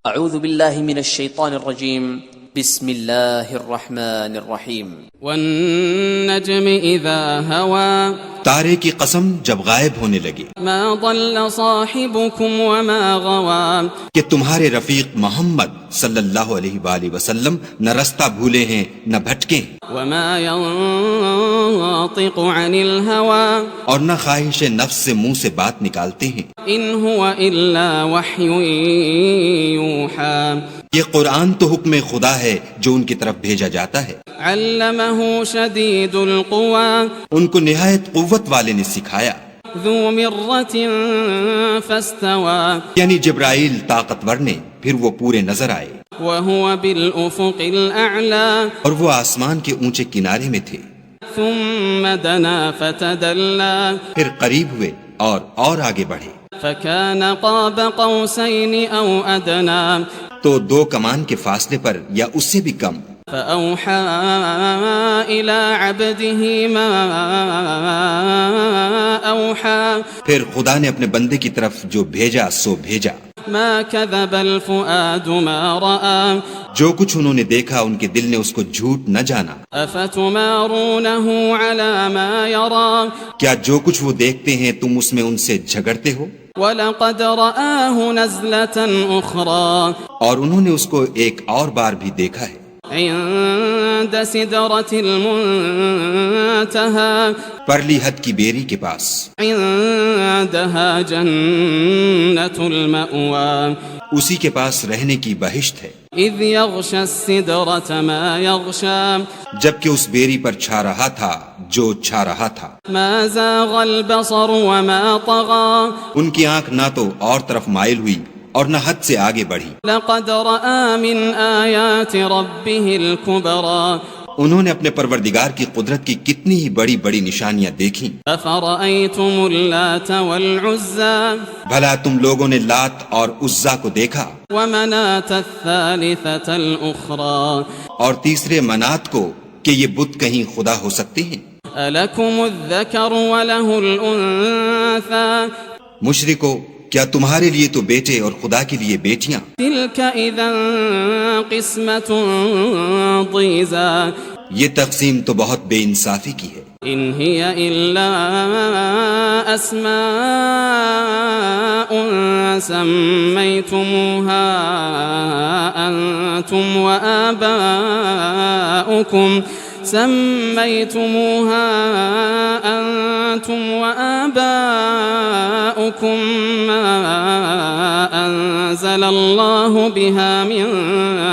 اعوذ باللہ من الشیطان الرجیم بسم اللہ الرحمن الرحیم والنجم اذا هوى تارے کی قسم جب غائب ہونے لگے، ما ضل صاحبكم وما غوى کہ تمہارے رفیق محمد صلی اللہ علیہ وآلہ وسلم نہ رستہ بھولے ہیں نہ بھٹکے، وما ينطق عن الهوى اور نہ خواہش نفس سے منہ سے بات نکالتے ہیں، ان هو الا وحی یوحى یہ قرآن تو حکم خدا ہے جو ان کی طرف بھیجا جاتا ہے، علمه شدید القوى ان کو نہایت قوت والے نے سکھایا، ذو مرة فاستوى یعنی جبرائیل طاقتور نے، پھر وہ پورے نظر آئے، وهو بالافق الاعلى اور وہ آسمان کے اونچے کنارے میں تھے، ثم دنا فتدلى پھر قریب ہوئے اور آگے بڑھے، فكان قاب قوسين او ادنى تو دو کمان کے فاصلے پر یا اس سے بھی کم، فأوحى إلى عبده ما أوحى پھر خدا نے اپنے بندے کی طرف جو بھیجا سو بھیجا، ما كذب الفؤاد ما رأى جو کچھ انہوں نے دیکھا ان کے دل نے اس کو جھوٹ نہ جانا، أفتمارونه على ما يرى کیا جو کچھ وہ دیکھتے ہیں تم اس میں ان سے جھگڑتے ہو؟ ولقد رآه نزلة أخرى اور انہوں نے اس کو ایک اور بار بھی دیکھا ہے، عند سدرة المنتهى پرلی حد کی بیری کے پاس، عندها جنة المأوى اسی کے پاس رہنے کی بہشت ہے، اذ يغشى السدرة ما يغشى جبکہ اس بیری پر چھا رہا تھا جو چھا رہا تھا، ما زاغ البصر وما طغى ان کی آنکھ نہ تو اور طرف مائل ہوئی اور نہ حد سے آگے بڑھی، لقد رأى من آيات ربه الكبرى انہوں نے اپنے پروردگار کی قدرت کی کتنی ہی بڑی بڑی نشانیاں دیکھیں، أفرأيتم اللات والعزى بھلا تم لوگوں نے لات اور عزا کو دیکھا، ومناة الثالثة الأخرى اور تیسرے منات کو کہ یہ بت کہیں خدا ہو سکتے ہیں، ألكم الذكر وله الأنثى مشرکو کیا تمہارے لیے تو بیٹے اور خدا کے لیے بیٹیاں، تلك إذا قسمة ضيزى یہ تقسیم تو بہت بے انصافی کی ہے، إن هي إلا أسماء سميتموها أنتم وآباؤكم ما أنزل الله بها من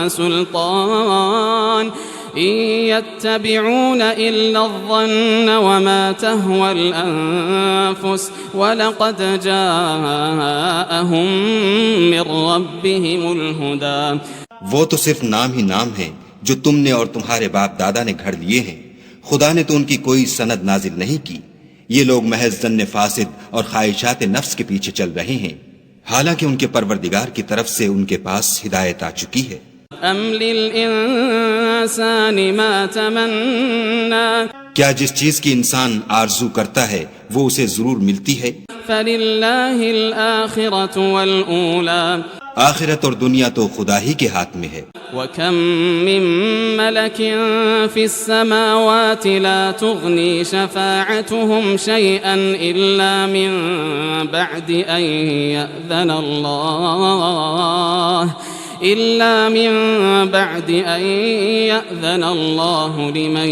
سلطان إن يتبعون إلا الظن وما تهوى الأنفس ولقد جاءهم من ربهم الهدى وہ تو صرف نام ہی نام ہیں جو تم نے اور تمہارے باپ دادا نے گھڑ لیے ہیں، خدا نے تو ان کی کوئی سند نازل نہیں کی، یہ لوگ محض ظن فاسد اور خواہشات نفس کے پیچھے چل رہے ہیں، حالانکہ ان کے پروردگار کی طرف سے ان کے پاس ہدایت آ چکی ہے۔ أم للإنسان ما تمنى کیا جس چیز کی انسان آرزو کرتا ہے وہ اسے ضرور ملتی ہے؟ فلله الآخرة والأولى آخرت اور دنیا تو خدا ہی کے ہاتھ میں ہے، وكم من ملك في السماوات لا تغني شفاعتهم شيئا إلا من بعد أن يأذن الله لمن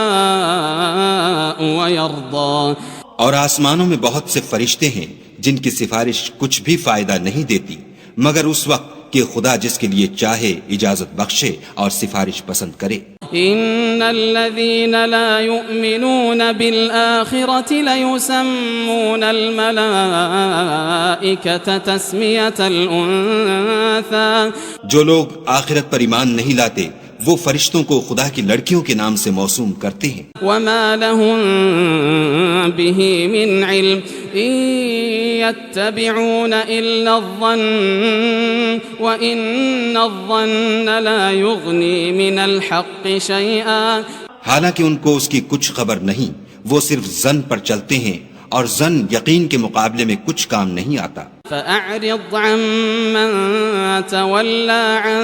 يشاء ويرضى اور آسمانوں میں بہت سے فرشتے ہیں جن کی سفارش کچھ بھی فائدہ نہیں دیتی مگر اس وقت کہ خدا جس کے لیے چاہے اجازت بخشے اور سفارش پسند کرے۔ ان الذين لا يؤمنون بالآخرة ليسمون الملائكة تسمية الأنثى جو لوگ آخرت پر ایمان نہیں لاتے وہ فرشتوں کو خدا کی لڑکیوں کے نام سے موسوم کرتے ہیں، وما لهم به من علم إن يتبعون إلا الظن وإن الظن لا يغني من الحق شيئا حالانکہ ان کو اس کی کچھ خبر نہیں، وہ صرف ظن پر چلتے ہیں اور ظن یقین کے مقابلے میں کچھ کام نہیں آتا۔ فأعرض عمن تولى عن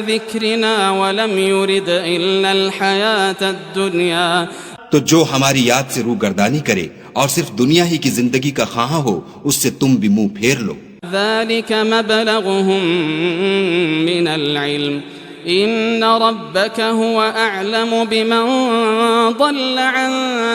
ذكرنا ولم يرد إلا الحياة الدنيا تو جو ہماری یاد سے روگردانی کرے اور صرف دنیا ہی کی زندگی کا خواہاں ہو اس سے تم بھی منہ پھیر لو. ذلك مبلغهم من العلم إن ربك هو أعلم بمن ضل عن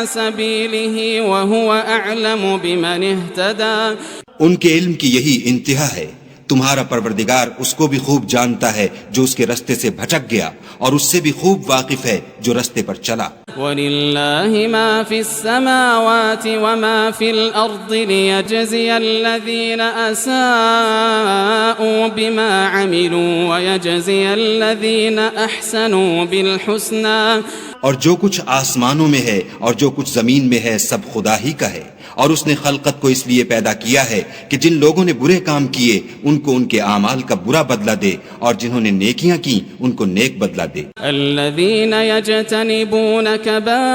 سبيله وهو أعلم بمن اهتدى. ان کے علم کی یہی انتہا ہے. تمہارا پروردگار اس کو بھی خوب جانتا ہے جو اس کے رستے سے بھٹک گیا اور اس سے بھی خوب واقف ہے جو رستے پر چلا. وَلِلَّهِ مَا فِي السَّمَاوَاتِ وَمَا فِي الْأَرْضِ لِيَجْزِيَ الَّذِينَ أَسَاءُوا بِمَا عَمِلُوا وَيَجْزِيَ الَّذِينَ أَحْسَنُوا بِالْحُسْنَى. اور جو کچھ آسمانوں میں ہے اور جو کچھ زمین میں ہے سب خدا ہی کا ہے، اور اس نے خلقت کو اس لیے پیدا کیا ہے کہ جن لوگوں نے برے کام کیے ان کو ان کے اعمال کا برا بدلہ دے، اور جنہوں نے نیکیاں کی ان کو نیک بدلہ دے. الذين يجتنبون كبائر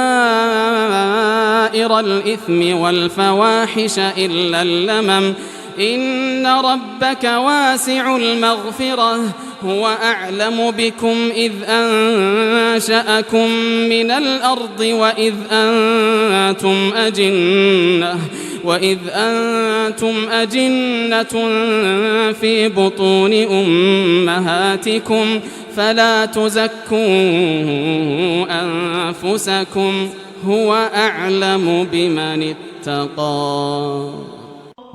الإثم والفواحش إلا اللمم إن ربك واسع المغفرة هو أعلم بكم إذ أنشأكم من الأرض وإذ أنتم أجنة في بطون أمهاتكم فلا تزكوا أنفسكم هو أعلم بمن اتقى.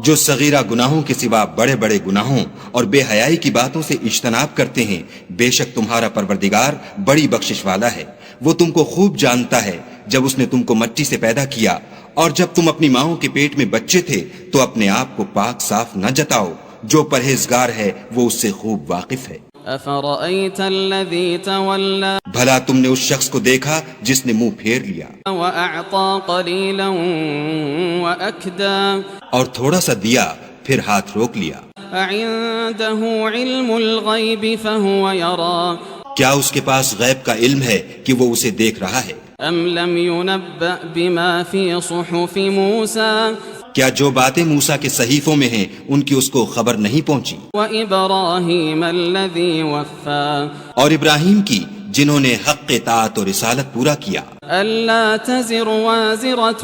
جو صغیرہ گناہوں کے سوا بڑے بڑے گناہوں اور بے حیائی کی باتوں سے اجتناب کرتے ہیں، بے شک تمہارا پروردگار بڑی بخشش والا ہے. وہ تم کو خوب جانتا ہے. جب اس نے تم کو مٹی سے پیدا کیا اور جب تم اپنی ماؤں کے پیٹ میں بچے تھے تو اپنے آپ کو پاک صاف نہ جتاؤ. جو پرہیزگار ہے وہ اس سے خوب واقف ہے. أفرأيت الذي تولى بھلا تم نے اس شخص کو دیکھا جس نے منہ پھیر لیا وأعطى قليلا وأكدى اور تھوڑا سا دیا پھر ہاتھ روک لیا. أعنده علم الغيب فهو يرى کیا اس کے پاس غیب کا علم ہے کہ وہ اسے دیکھ رہا ہے؟ أم لم ينبأ بما في صحف موسى کیا جو باتیں موسیٰ کے صحیفوں میں ہیں ان کی اس کو خبر نہیں پہنچی؟ وإبراهيم الذي وفى اور ابراہیم کی جنہوں نے حق اطاعت اور رسالت پورا کیا. ألا تزر وازرة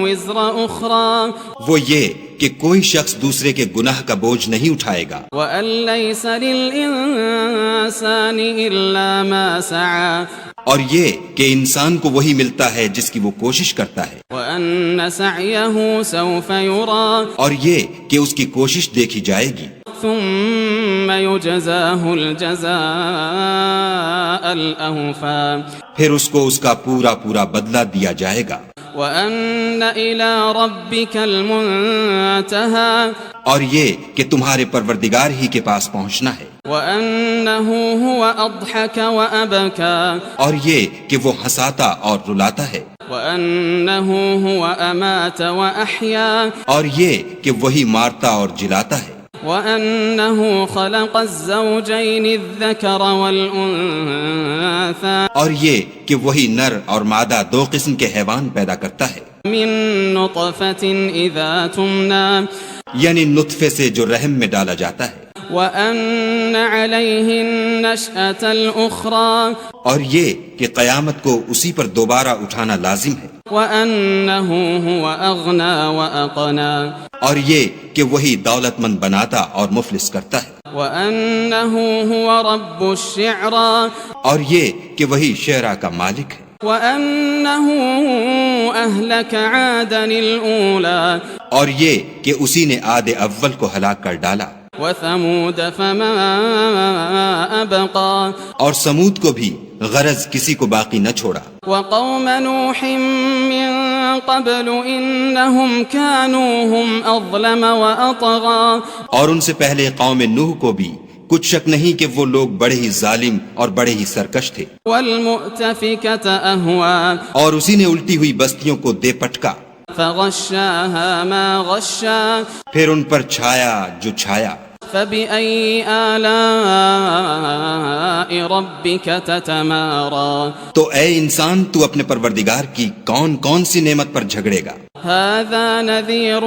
وزر أخرى وہ یہ کہ کوئی شخص دوسرے کے گناہ کا بوجھ نہیں اٹھائے گا، وأن ليس للإنسان إلا ما سعى اور یہ کہ انسان کو وہی ملتا ہے جس کی وہ کوشش کرتا ہے، وأن سعيه سوف يرى اور یہ کہ اس کی کوشش دیکھی جائے گی. ثم يجزاه الجزاء الأوفى پھر اس کو اس کا پورا پورا بدلہ دیا جائے گا. وأن إلى ربك المنتهى اور یہ کہ تمہارے پروردگار ہی کے پاس پہنچنا ہے. وأنه هو أضحك وأبكى اور یہ کہ وہ ہنساتا اور رلاتا ہے. وأنه هو أمات وأحيا اور یہ کہ وہی مارتا اور جلاتا ہے. وأنه خلق الزوجين الذكر والأنثى اور یہ کہ وہی نر اور مادہ دو قسم کے حیوان پیدا کرتا ہے. من نطفة إذا تمنى یعنی نطفے سے جو رحم میں ڈالا جاتا ہے. وأن عليه النشأة الأخرى اور یہ کہ قیامت کو اسی پر دوبارہ اٹھانا لازم ہے. وأنه هو أغنى وأقنى اور یہ کہ وہی دولت مند بناتا اور مفلس کرتا ہے. وأنه هو رب الشعرى اور یہ کہ وہی شعرا کا مالک ہے. وأنه أهلك عادا الأولى اور یہ کہ اسی نے عاد اول کو ہلاک کر ڈالا. وثمود فما أبقى اور سمود کو بھی غرض کسی کو باقی نہ چھوڑا. وقوم نوح من قبل إنهم كانوا هم أظلم وأطغى اور ان سے پہلے قوم نوح کو بھی کچھ شک نہیں کہ وہ لوگ بڑے ہی ظالم اور بڑے ہی سرکش تھے. والمؤتفكة أهوى اور اسی نے الٹی ہوئی بستیوں کو دے پٹکا. فغشاها ما غشا پھر ان پر چھایا جو چھایا. فبأي آلاء ربك تتمارى تو اے انسان تو اپنے پروردگار کی کون کون سی نعمت پر جھگڑے گا؟ هذا نذير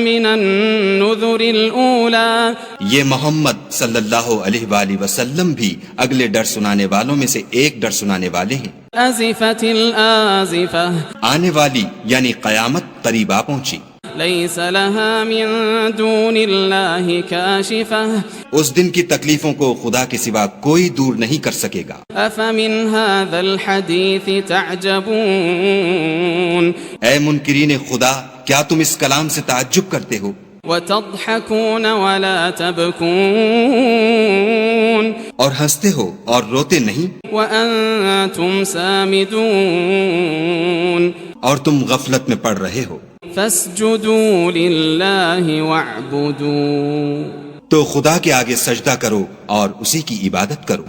من النذر الأولى یہ محمد صلی اللہ علیہ وآلہ وسلم بھی اگلے ڈر سنانے والوں میں سے ایک ڈر سنانے والے ہیں۔ أزفت الآزفة آنے والی یعنی قیامت قریب آ پہنچی، ليس لها من دون الله كاشفة اس دن کی تکلیفوں کو خدا کے سوا کوئی دور نہیں کر سکے گا۔ أفمن هذا الحديث تعجبون اے منکرین خدا، کیا تم اس کلام سے تعجب کرتے ہو؟ وتضحكون ولا تبكون اور ہنستے ہو اور روتے نہیں، وأنتم سامدون اور تم غفلت میں پڑ رہے ہو۔ فاسجدوا لله واعبدوا تو خدا کے آگے سجدہ کرو اور اسی کی عبادت کرو۔